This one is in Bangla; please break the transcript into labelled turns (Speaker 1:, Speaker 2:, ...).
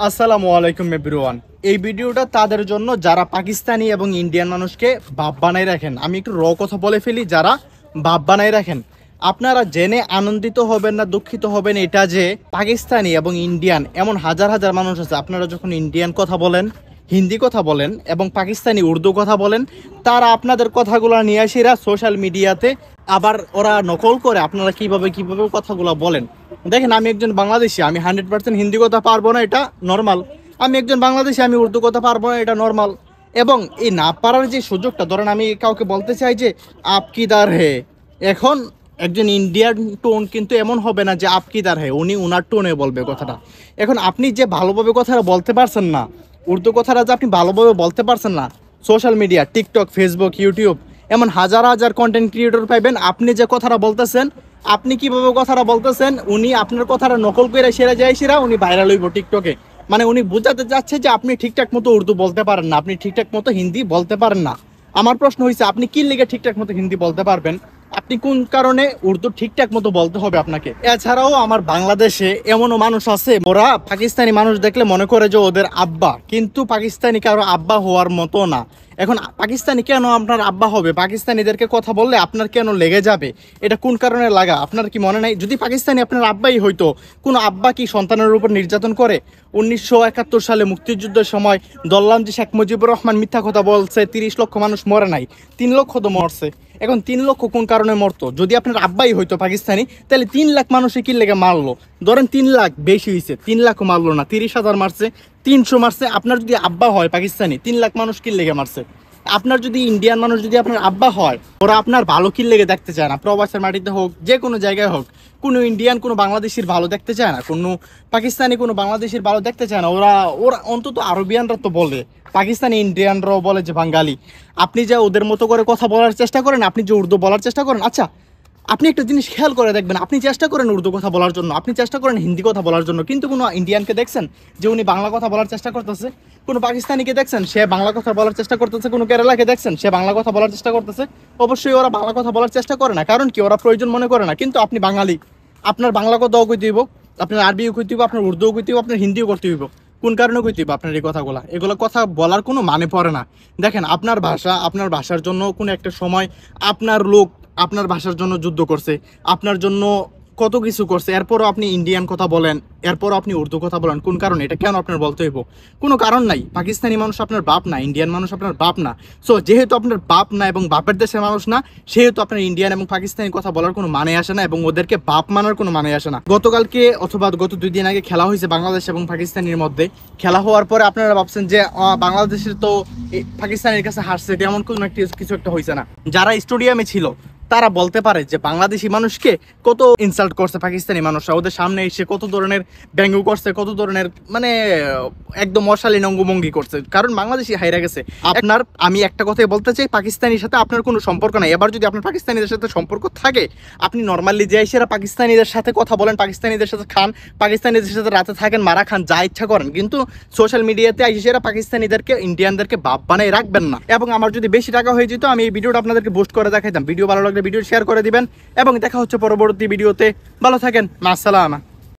Speaker 1: আসসালামু আলাইকুম এভরিওয়ান। এই ভিডিওটা তাদের জন্য যারা পাকিস্তানি এবং ইন্ডিয়ান মানুষকে বাপ বানাই রাখেন। আমি একটু কথা বলে ফেলি, যারা বাপ বানাই রাখেন আপনারা জেনে আনন্দিত হবেন না দুঃখিত হবেন এটা যে পাকিস্তানি এবং ইন্ডিয়ান এমন হাজার হাজার মানুষ আছে। আপনারা যখন ইন্ডিয়ান কথা বলেন, হিন্দি কথা বলেন এবং পাকিস্তানি উর্দু কথা বলেন, তারা আপনাদের কথাগুলো নিয়ে আসিরা সোশ্যাল মিডিয়াতে আবার ওরা নকল করে আপনারা কিভাবে কথাগুলো বলেন। দেখেন, আমি একজন বাংলাদেশি, আমি 100% হিন্দি কথা পারবো না, এটা নর্মাল। আমি একজন বাংলাদেশি, আমি উর্দু কথা পারবো না, এটা নর্মাল। এবং এই না পারার যে সুযোগটা, ধরেন আমি কাউকে বলতে চাই যে আপকিদার হে, এখন একজন ইন্ডিয়ান টোন কিন্তু এমন হবে না যে আপকিদার হে, উনি উনার টোনে বলবে কথাটা। এখন আপনি যে ভালোভাবে কথাটা বলতে পারছেন না, উর্দু কথাটা যে আপনি ভালোভাবে বলতে পারছেন না, social media TikTok, Facebook, YouTube এমন হাজার হাজার কন্টেন্ট ক্রিয়েটর পাইবেন। আপনি যে কথাটা বলতেছেন, আপনি কিভাবে কথাটা বলতেছেন, উনি আপনার কথাটা নকল করে সেরা উনি ভাইরাল হইব টিকটকে। মানে উনি বোঝাতে চাচ্ছে যে আপনি ঠিকঠাক মতো উর্দু বলতে পারেন না, আপনি ঠিকঠাক মতো হিন্দি বলতে পারেন না। আমার প্রশ্ন হয়েছে, আপনি কি লিগে ঠিকঠাক মতো হিন্দি বলতে পারবেন? আপনি কোন কারণে উর্দু ঠিকঠাক মতো বলতে হবে আপনাকে? এছাড়াও আমার বাংলাদেশে এমনও মানুষ আছে, ওরা পাকিস্তানি মানুষ দেখলে মনে করে যে ওদের আব্বা, কিন্তু পাকিস্তানি কারো আব্বা হওয়ার মতো না। এখন পাকিস্তানি কেন আপনার আব্বা হবে? পাকিস্তানিদেরকে কথা বললে আপনার কেন লেগে যাবে? এটা কোন কারণে লাগা আপনার কি মনে নাই? যদি পাকিস্তানি আপনার আব্বাই হইতো, কোনো আব্বা কি সন্তানের উপর নির্যাতন করে? 1971 সালে মুক্তিযুদ্ধের সময় ধরলাম যে শেখ মুজিবুর রহমান মিথ্যা কথা বলছে, 30 লক্ষ মানুষ মরে নাই, 3 লক্ষ তো মরছে। এখন 3 লক্ষ কোন কারণে মরতো? যদি আপনার আব্বাই হইতো পাকিস্তানি, তাহলে 3 লাখ মানুষে কি লেগে মারলো? ধরেন 3 লাখ বেশি হয়েছে, 3 লাখও মারলো না, 30,000 মারছে, 300 মারছে। আপনার যদি আব্বা হয় পাকিস্তানি, 3 লাখ মানুষ কি লেগে মারছে? আপনার যদি ইন্ডিয়ান মানুষ যদি আপনার আব্বা হয়, ওরা আপনার ভালো কি লেগে দেখতে চায় না? প্রবাসের মাটিতে হোক, যে কোনো জায়গায় হোক, কোনো ইন্ডিয়ান কোনো বাংলাদেশির ভালো দেখতে চায় না, কোনো পাকিস্তানি কোনো বাংলাদেশির ভালো দেখতে চায় না। ওরা ওরা অন্তত আরবিয়ানরা তো বলে, পাকিস্তানি ইন্ডিয়ানরাও বলে যে বাঙালি। আপনি যে ওদের মতো করে কথা বলার চেষ্টা করেন, আপনি যে উর্দু বলার চেষ্টা করেন, আচ্ছা আপনি একটা জিনিস খেয়াল করে দেখবেন, আপনি চেষ্টা করেন উর্দু কথা বলার জন্য, আপনি চেষ্টা করেন হিন্দি কথা বলার জন্য, কিন্তু কোনো ইন্ডিয়ানকে দেখছেন যে উনি বাংলা কথা বলার চেষ্টা করতেছে? কোনো পাকিস্তানিকে দেখছেন সে বাংলা কথা বলার চেষ্টা করতেছে? কোনো কেরালাকে দেখছেন সে বাংলা কথা বলার চেষ্টা করতেছে? অবশ্যই ওরা বাংলা কথা বলার চেষ্টা করে না, কারণ কি ওরা প্রয়োজন মনে করে না। কিন্তু আপনি বাঙালি, আপনার বাংলা কথাও কইতে হইব, আপনার আরবিও কইতে হইব, আপনার উর্দুও কইতে হইব, আপনার হিন্দিও করতে হইব। কোন কারণে কইতে হইব আপনার এই কথাগুলো? এগুলো কথা বলার কোনো মানে পড়ে না। দেখেন, আপনার ভাষা, আপনার ভাষার জন্য কোনো একটা সময় আপনার লোক আপনার ভাষার জন্য যুদ্ধ করছে, আপনার জন্য কত কিছু করছে, এরপরও আপনি ইন্ডিয়ান কথা বলেন, এরপরও আপনি উর্দু কথা বলেন। কোন কারণে? এটা কেন আপনার বলতে হইব? কোনো কারণ নাই। পাকিস্তানি মানুষ আপনার বাপ না, ইন্ডিয়ান মানুষ আপনার বাপ না। সো যেহেতু আপনার বাপ না এবং বাপের দেশের মানুষ না, সেহেতু আপনার ইন্ডিয়ান এবং পাকিস্তানি কথা বলার কোনো মানে আসে না এবং ওদেরকে বাপ মানার কোনো মানে আসে না। গতকালকে অথবা গত 2 দিন আগে খেলা হয়েছে বাংলাদেশ এবং পাকিস্তানের মধ্যে। খেলা হওয়ার পরে আপনারা ভাবছেন যে বাংলাদেশের তো পাকিস্তানের কাছে হারছে, তেমন কোনো কিছু একটা হয়েছে না। যারা স্টেডিয়ামে ছিল তারা বলতে পারে যে বাংলাদেশি মানুষকে কত ইনসাল্ট করছে পাকিস্তানি মানুষরা, ওদের সামনে এসে কত ধরনের ব্যঙ্গ করছে, কত ধরনের মানে একদম অশালীন অঙ্গভঙ্গি করছে, কারণ বাংলাদেশি হাইরা গেছে। আপনার আমি একটা কথাই বলতে চাই, পাকিস্তানির সাথে আপনার কোনো সম্পর্ক নাই। এবার যদি আপনার পাকিস্তানিদের সাথে সম্পর্ক থাকে, আপনি নর্মালি যে এসে পাকিস্তানিদের সাথে কথা বলেন, পাকিস্তানিদের সাথে খান, পাকিস্তানিদের সাথে রাতে থাকেন, মারা খান, যা ইচ্ছা করেন, কিন্তু সোশ্যাল মিডিয়াতে এসে পাকিস্তানিদেরকে ইন্ডিয়ানদেরকে বাপ বানাই রাখবেন না। এবং আমার যদি বেশি টাকা হয়ে যেত, আমি এই ভিডিওটা আপনাদেরকে বুস্ট করে দেখাইতাম। ভিডিও ভালো লাগলে ভিডিও শেয়ার করে দিবেন এবং দেখা হচ্ছে পরবর্তী ভিডিওতে। ভালো থাকেন, মাসসালামা।